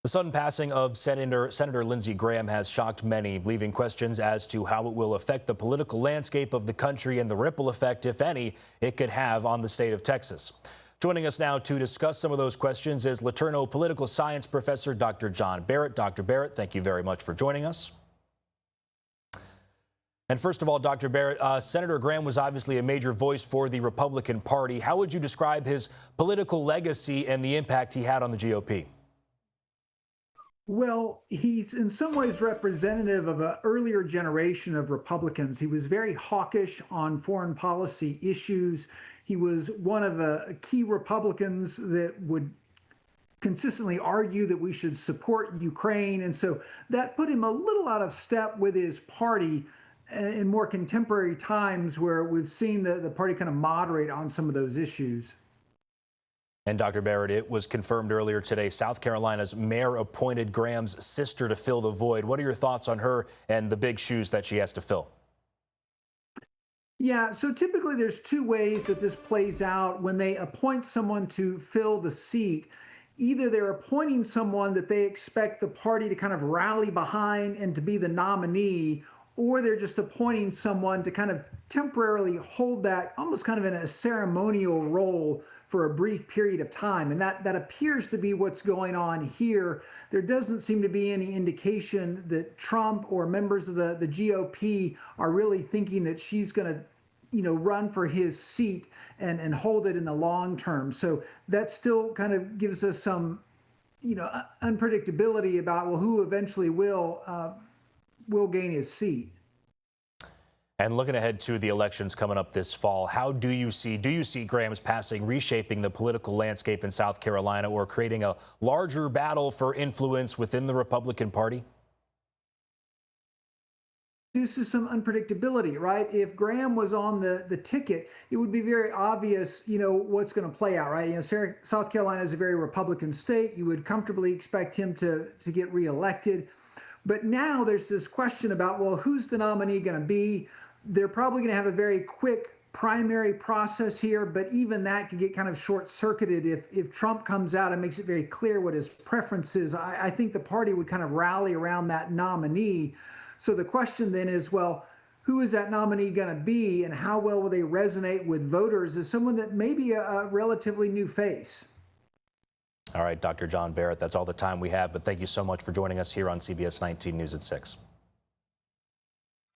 The sudden passing of Senator Lindsey Graham has shocked many, leaving questions as to how it will affect the political landscape of the country and the ripple effect, if any, it could have on the state of Texas. Joining us now to discuss some of those questions is LeTourneau political science professor Dr. John Barrett. Dr. Barrett, thank you very much for joining us. And first of all, Dr. Barrett, Senator Graham was obviously a major voice for the Republican Party. How would you describe his political legacy and the impact he had on the GOP? Well, he's in some ways representative of an earlier generation of Republicans. He was very hawkish on foreign policy issues. He was one of the key Republicans that would consistently argue that we should support Ukraine. And so that put him a little out of step with his party in more contemporary times where we've seen the party kind of moderate on some of those issues. And Dr. Barrett, it was confirmed earlier today, South Carolina's mayor appointed Graham's sister to fill the void. What are your thoughts on her and the big shoes that she has to fill? Yeah, so typically there's two ways that this plays out when they appoint someone to fill the seat. Either they're appointing someone that they expect the party to kind of rally behind and to be the nominee, or they're just appointing someone to kind of temporarily hold that almost kind of in a ceremonial role for a brief period of time. And that appears to be what's going on here. There doesn't seem to be any indication that Trump or members of the GOP are really thinking that she's going to run for his seat and hold it in the long term. So that still kind of gives us some, unpredictability about, well, who eventually will gain his seat. And looking ahead to the elections coming up this fall, how do you see Graham's passing reshaping the political landscape in South Carolina or creating a larger battle for influence within the Republican Party? This is some unpredictability, right? If Graham was on the ticket, it would be very obvious, what's going to play out, right? South Carolina is a very Republican state. You would comfortably expect him to get reelected. But now there's this question about, well, who's the nominee going to be? They're probably going to have a very quick primary process here, but even that could get kind of short-circuited if Trump comes out and makes it very clear what his preference is. I think the party would kind of rally around that nominee. So the question then is, well, who is that nominee going to be and how well will they resonate with voters as someone that may be a relatively new face? All right, Dr. John Barrett, that's all the time we have, but thank you so much for joining us here on CBS 19 News at 6.